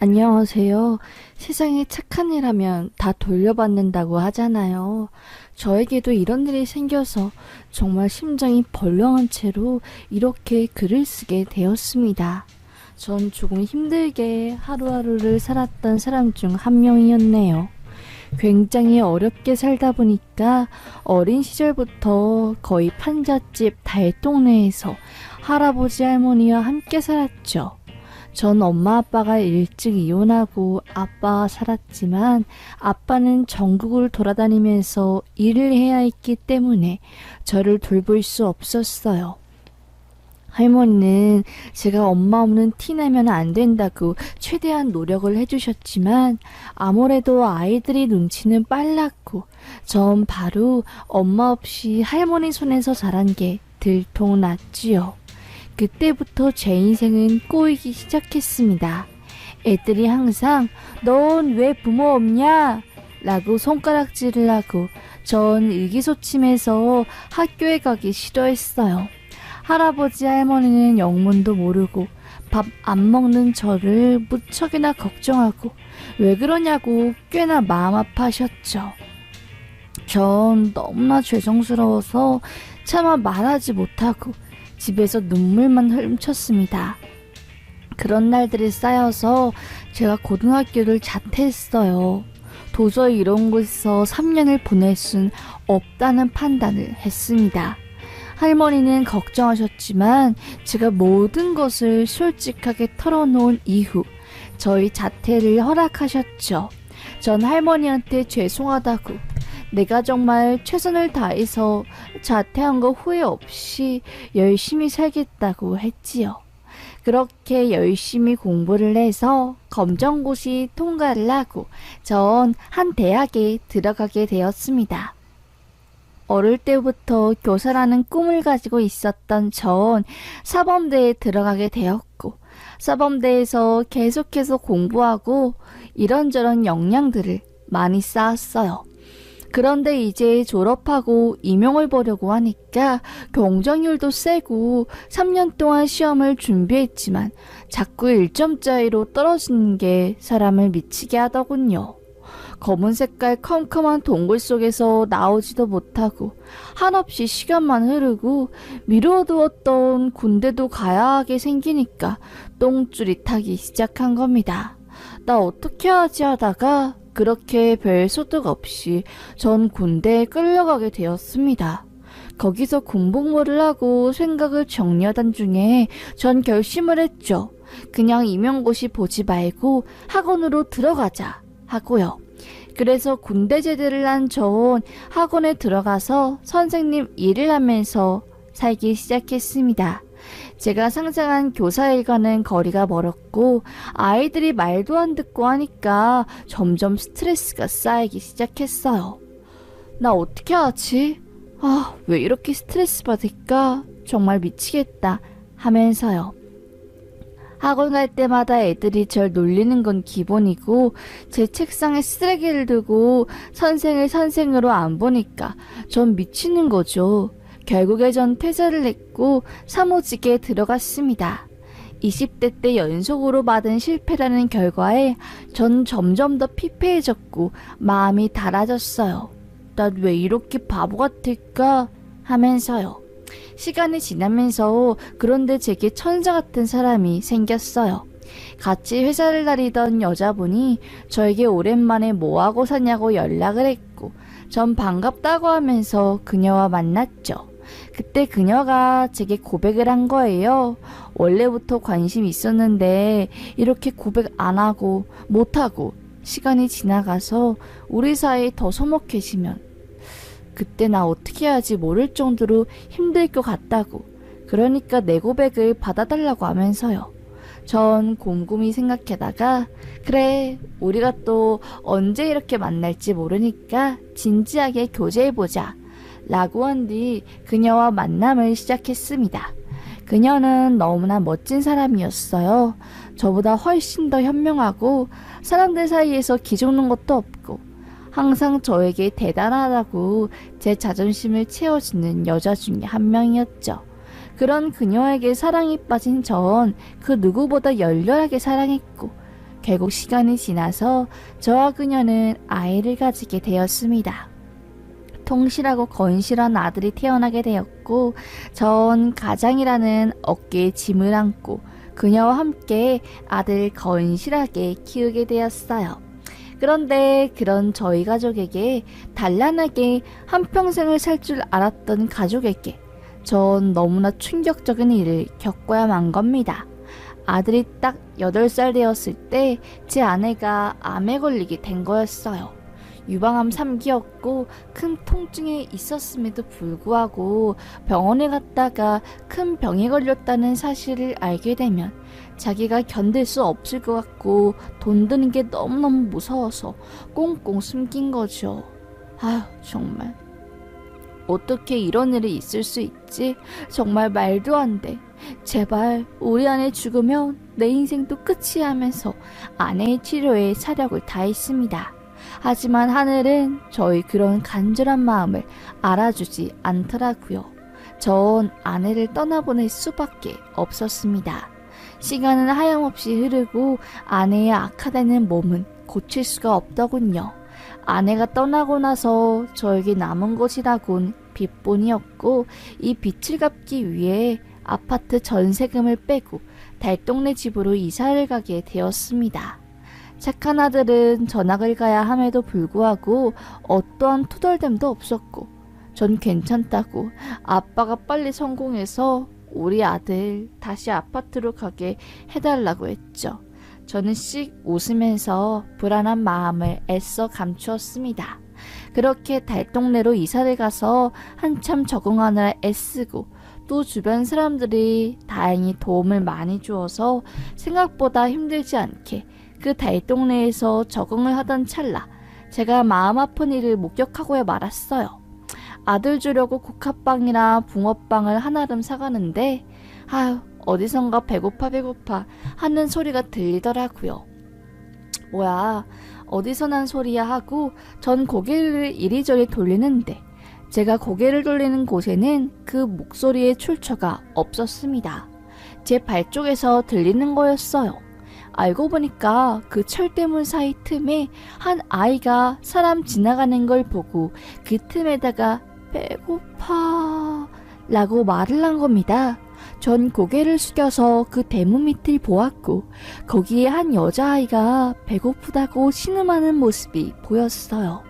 안녕하세요. 세상에 착한 일 하면 다 돌려받는다고 하잖아요. 저에게도 이런 일이 생겨서 정말 심장이 벌렁한 채로 이렇게 글을 쓰게 되었습니다. 전 조금 힘들게 하루하루를 살았던 사람 중 한 명이었네요. 굉장히 어렵게 살다 보니까 어린 시절부터 거의 판잣집 달동네에서 할아버지 할머니와 함께 살았죠. 전 엄마 아빠가 일찍 이혼하고 아빠와 살았지만 아빠는 전국을 돌아다니면서 일을 해야 했기 때문에 저를 돌볼 수 없었어요. 할머니는 제가 엄마 없는 티 내면 안 된다고 최대한 노력을 해주셨지만 아무래도 아이들이 눈치는 빨랐고 전 바로 엄마 없이 할머니 손에서 자란 게 들통났지요. 그때부터 제 인생은 꼬이기 시작했습니다. 애들이 항상 넌 왜 부모 없냐? 라고 손가락질을 하고 전 의기소침해서 학교에 가기 싫어했어요. 할아버지 할머니는 영문도 모르고 밥 안 먹는 저를 무척이나 걱정하고 왜 그러냐고 꽤나 마음 아파하셨죠. 전 너무나 죄송스러워서 차마 말하지 못하고 집에서 눈물만 훔쳤습니다. 그런 날들이 쌓여서 제가 고등학교를 자퇴했어요. 도저히 이런 곳에서 3년을 보낼 순 없다는 판단을 했습니다. 할머니는 걱정하셨지만 제가 모든 것을 솔직하게 털어놓은 이후 저희 자퇴를 허락하셨죠. 전 할머니한테 죄송하다고 내가 정말 최선을 다해서 자퇴한 거 후회 없이 열심히 살겠다고 했지요. 그렇게 열심히 공부를 해서 검정고시 통과를 하고 전 한 대학에 들어가게 되었습니다. 어릴 때부터 교사라는 꿈을 가지고 있었던 전 사범대에 들어가게 되었고 사범대에서 계속해서 공부하고 이런저런 역량들을 많이 쌓았어요. 그런데 이제 졸업하고 임용을 보려고 하니까 경쟁률도 세고 3년 동안 시험을 준비했지만 자꾸 1점 차이로 떨어지는 게 사람을 미치게 하더군요. 검은 색깔 컴컴한 동굴 속에서 나오지도 못하고 한없이 시간만 흐르고 미뤄두었던 군대도 가야 하게 생기니까 똥줄이 타기 시작한 겁니다. 나 어떻게 하지 하다가 그렇게 별 소득 없이 전 군대에 끌려가게 되었습니다. 거기서 군복무를 하고 생각을 정리하던 중에 전 결심을 했죠. 그냥 임용고시 보지 말고 학원으로 들어가자 하고요. 그래서 군대 제대를 한 전 학원에 들어가서 선생님 일을 하면서 살기 시작했습니다. 제가 상상한 교사 일과는 거리가 멀었고 아이들이 말도 안 듣고 하니까 점점 스트레스가 쌓이기 시작했어요. 나 어떻게 하지? 왜 이렇게 스트레스 받을까? 정말 미치겠다 하면서요. 학원 갈 때마다 애들이 절 놀리는 건 기본이고 제 책상에 쓰레기를 두고 선생을 선생으로 안 보니까 전 미치는 거죠. 결국에 전 퇴사를 했고 사무직에 들어갔습니다. 20대 때 연속으로 받은 실패라는 결과에 전 점점 더 피폐해졌고 마음이 닳아졌어요. 난 왜 이렇게 바보 같을까 하면서요. 시간이 지나면서 그런데 제게 천사 같은 사람이 생겼어요. 같이 회사를 다니던 여자분이 저에게 오랜만에 뭐하고 사냐고 연락을 했고 전 반갑다고 하면서 그녀와 만났죠. 그때 그녀가 제게 고백을 한 거예요. 원래부터 관심이 있었는데 이렇게 고백 안 하고 못하고 시간이 지나가서 우리 사이 더 서먹해지면 그때 나 어떻게 해야지 모를 정도로 힘들 것 같다고 그러니까 내 고백을 받아달라고 하면서요. 전 곰곰이 생각하다가 그래 우리가 또 언제 이렇게 만날지 모르니까 진지하게 교제해보자 라고 한 뒤 그녀와 만남을 시작했습니다. 그녀는 너무나 멋진 사람이었어요. 저보다 훨씬 더 현명하고 사람들 사이에서 기죽는 것도 없고 항상 저에게 대단하다고 제 자존심을 채워주는 여자 중에 한 명이었죠. 그런 그녀에게 사랑이 빠진 전 그 누구보다 열렬하게 사랑했고 결국 시간이 지나서 저와 그녀는 아이를 가지게 되었습니다. 통실하고 건실한 아들이 태어나게 되었고, 전 가장이라는 어깨에 짐을 안고 그녀와 함께 아들 건실하게 키우게 되었어요. 그런데 그런 저희 가족에게 단란하게 한평생을 살 줄 알았던 가족에게 전 너무나 충격적인 일을 겪어야 만 겁니다. 아들이 딱 8살 되었을 때 제 아내가 암에 걸리게 된 거였어요. 유방암 3기였고 큰 통증에 있었음에도 불구하고 병원에 갔다가 큰 병에 걸렸다는 사실을 알게 되면 자기가 견딜 수 없을 것 같고 돈 드는 게 너무너무 무서워서 꽁꽁 숨긴 거죠. 아휴, 정말 어떻게 이런 일이 있을 수 있지? 정말 말도 안 돼. 제발 우리 아내 죽으면 내 인생도 끝이야 하면서 아내의 치료에 사력을 다했습니다. 하지만 하늘은 저희 그런 간절한 마음을 알아주지 않더라고요. 전 아내를 떠나보낼 수밖에 없었습니다. 시간은 하염없이 흐르고 아내의 악화되는 몸은 고칠 수가 없더군요. 아내가 떠나고 나서 저에게 남은 것이라곤 빚뿐이었고, 이 빚을 갚기 위해 아파트 전세금을 빼고 달동네 집으로 이사를 가게 되었습니다. 착한 아들은 전학을 가야 함에도 불구하고 어떠한 투덜됨도 없었고, 전 괜찮다고 아빠가 빨리 성공해서 우리 아들 다시 아파트로 가게 해달라고 했죠. 저는 씩 웃으면서 불안한 마음을 애써 감추었습니다. 그렇게 달동네로 이사를 가서 한참 적응하느라 애쓰고, 또 주변 사람들이 다행히 도움을 많이 주어서 생각보다 힘들지 않게 그 달동네에서 적응을 하던 찰나 제가 마음 아픈 일을 목격하고야 말았어요. 아들 주려고 국화빵이나 붕어빵을 한아름 사가는데 아유, 어디선가 배고파 하는 소리가 들리더라고요. 뭐야, 어디서 난 소리야 하고 전 고개를 이리저리 돌리는데 제가 고개를 돌리는 곳에는 그 목소리의 출처가 없었습니다. 제 발 쪽에서 들리는 거였어요. 알고 보니까 그 철대문 사이 틈에 한 아이가 사람 지나가는 걸 보고 그 틈에다가 배고파 라고 말을 한 겁니다. 전 고개를 숙여서 그 대문 밑을 보았고 거기에 한 여자아이가 배고프다고 신음하는 모습이 보였어요.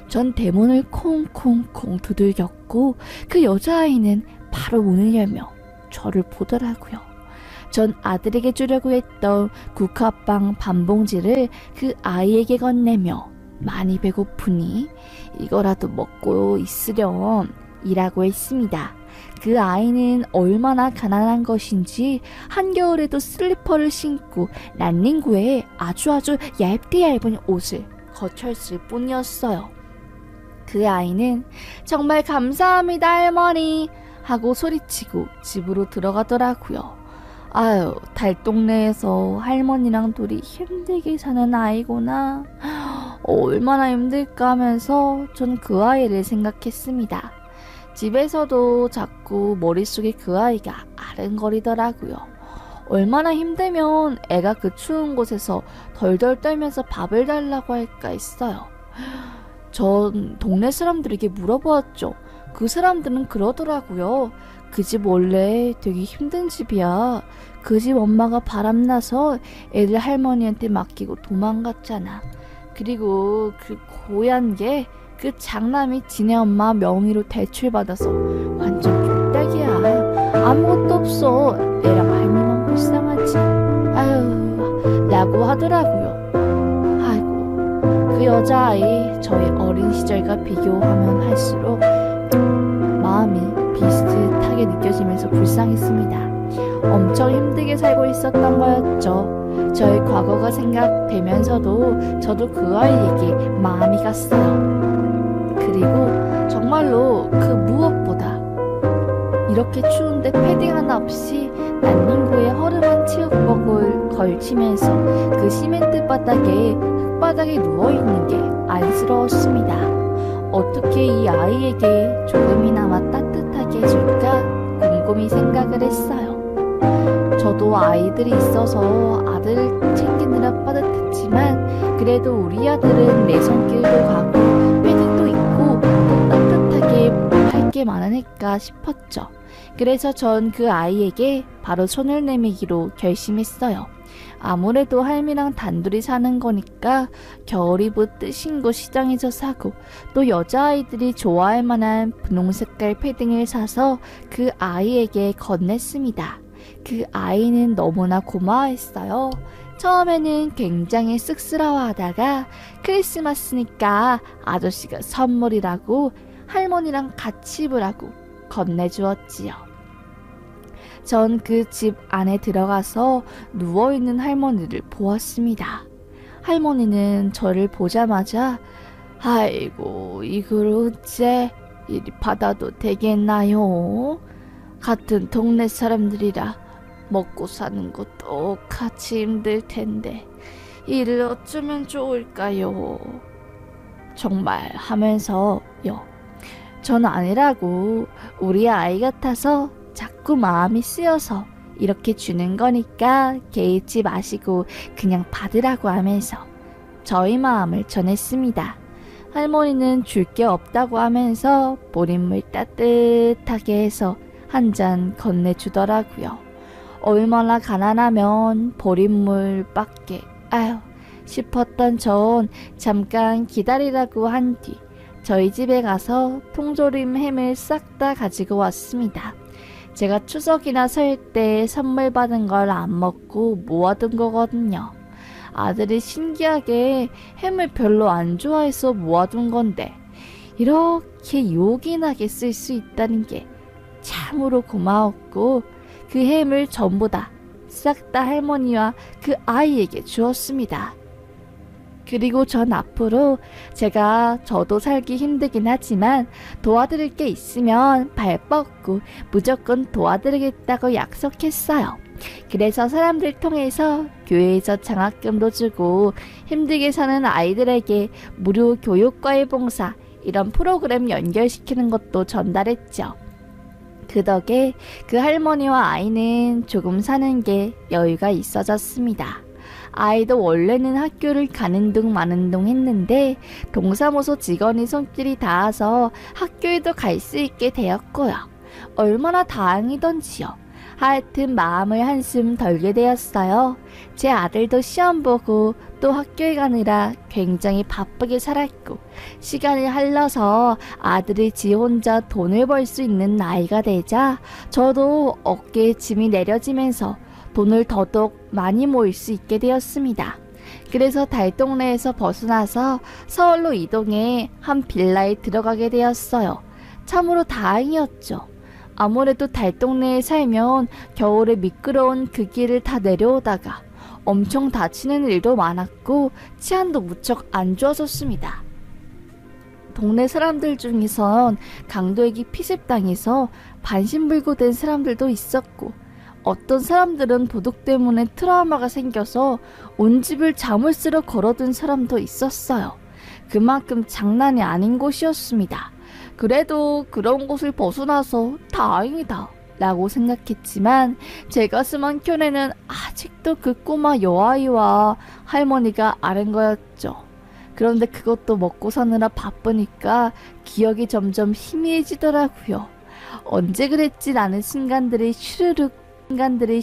전 대문을 콩콩콩 두들겼고 그 여자아이는 바로 문을 열며 저를 보더라고요. 전 아들에게 주려고 했던 국화빵 반 봉지를 그 아이에게 건네며 많이 배고프니 이거라도 먹고 있으렴 이라고 했습니다. 그 아이는 얼마나 가난한 것인지 한겨울에도 슬리퍼를 신고 란닝구에 아주 얇디 얇은 옷을 거쳤을 뿐이었어요. 그 아이는 정말 감사합니다 할머니 하고 소리치고 집으로 들어가더라고요. 아유, 달동네에서 할머니랑 둘이 힘들게 사는 아이구나. 얼마나 힘들까 하면서 전 그 아이를 생각했습니다. 집에서도 자꾸 머릿속에 그 아이가 아른거리더라고요. 얼마나 힘들면 애가 그 추운 곳에서 덜덜 떨면서 밥을 달라고 할까 했어요. 전 동네 사람들에게 물어보았죠. 그 사람들은 그러더라고요. 그 집 원래 되게 힘든 집이야. 그 집 엄마가 바람나서 애들 할머니한테 맡기고 도망갔잖아. 그리고 그 고얀 게 그 장남이 지네 엄마 명의로 대출받아서 완전 쫄딱이야. 아무것도 없어. 애랑 할머니만 불쌍하지. 아유 라고 하더라고요. 아이고, 그 여자아이 저의 어린 시절과 비교하면 할수록 마음이 비슷하게 느껴지면서 불쌍했습니다. 엄청 힘들게 살고 있었던 거였죠. 저의 과거가 생각되면서도 저도 그 아이에게 마음이 갔어요. 그리고 정말로 그 무엇보다 이렇게 추운데 패딩 하나 없이 난닝구에 허름한 체육복을 걸치면서 그 시멘트 바닥에 흙바닥에 누워있는 게 안쓰러웠습니다. 어떻게 이 아이에게 조금이나마 따뜻하게 해줄까 곰곰이 생각을 했어요. 저도 아이들이 있어서 아들 챙기느라 빠듯했지만 그래도 우리 아들은 내 손길도 가고 패딩도 있고 또 따뜻하게 할 게 많으니까 싶었죠. 그래서 전 그 아이에게 바로 손을 내미기로 결심했어요. 아무래도 할미랑 단둘이 사는 거니까 겨울이붓 뜨신 거 시장에서 사고 또 여자아이들이 좋아할 만한 분홍 색깔 패딩을 사서 그 아이에게 건넸습니다. 그 아이는 너무나 고마워했어요. 처음에는 굉장히 쑥스러워하다가 크리스마스니까 아저씨가 선물이라고 할머니랑 같이 입으라고 건네주었지요. 전 그 집 안에 들어가서 누워있는 할머니를 보았습니다. 할머니는 저를 보자마자 아이고 이걸 어째 이리 받아도 되겠나요? 같은 동네 사람들이라 먹고 사는 거 똑같이 힘들 텐데 이를 어쩌면 좋을까요? 정말 하면서요. 전 아니라고 우리 아이 같아서 자꾸 마음이 쓰여서 이렇게 주는 거니까 개의치 마시고 그냥 받으라고 하면서 저희 마음을 전했습니다. 할머니는 줄 게 없다고 하면서 보린물 따뜻하게 해서 한 잔 건네주더라고요. 얼마나 가난하면 보린물밖에 아유 싶었던 전 잠깐 기다리라고 한 뒤 저희 집에 가서 통조림 햄을 싹 다 가지고 왔습니다. 제가 추석이나 설 때 선물 받은 걸 안 먹고 모아둔 거거든요. 아들이 신기하게 햄을 별로 안 좋아해서 모아둔 건데 이렇게 요긴하게 쓸 수 있다는 게 참으로 고마웠고 그 햄을 전부 다 싹 다 할머니와 그 아이에게 주었습니다. 그리고 전 앞으로 제가 저도 살기 힘들긴 하지만 도와드릴 게 있으면 발 뻗고 무조건 도와드리겠다고 약속했어요. 그래서 사람들 통해서 교회에서 장학금도 주고 힘들게 사는 아이들에게 무료 교육과외 봉사 이런 프로그램 연결시키는 것도 전달했죠. 그 덕에 그 할머니와 아이는 조금 사는 게 여유가 있어졌습니다. 아이도 원래는 학교를 가는 둥 마는 둥 했는데 동사무소 직원이 손길이 닿아서 학교에도 갈 수 있게 되었고요. 얼마나 다행이던지요. 하여튼 마음을 한숨 덜게 되었어요. 제 아들도 시험 보고 또 학교에 가느라 굉장히 바쁘게 살았고 시간이 흘러서 아들이 지 혼자 돈을 벌 수 있는 나이가 되자 저도 어깨에 짐이 내려지면서 돈을 더더욱 많이 모을 수 있게 되었습니다. 그래서 달동네에서 벗어나서 서울로 이동해 한 빌라에 들어가게 되었어요. 참으로 다행이었죠. 아무래도 달동네에 살면 겨울에 미끄러운 그 길을 다 내려오다가 엄청 다치는 일도 많았고 치안도 무척 안 좋았었습니다. 동네 사람들 중에선 강도에게 피습당해서 반신불구된 사람들도 있었고 어떤 사람들은 도둑 때문에 트라우마가 생겨서 온 집을 자물쇠로 걸어둔 사람도 있었어요. 그만큼 장난이 아닌 곳이었습니다. 그래도 그런 곳을 벗어나서 다행이다 라고 생각했지만 제 가슴 한켠에는 아직도 그 꼬마 여아이와 할머니가 아른 거였죠. 그런데 그것도 먹고 사느라 바쁘니까 기억이 점점 희미해지더라고요. 언제 그랬지 라는 순간들이 슈르륵 순간들이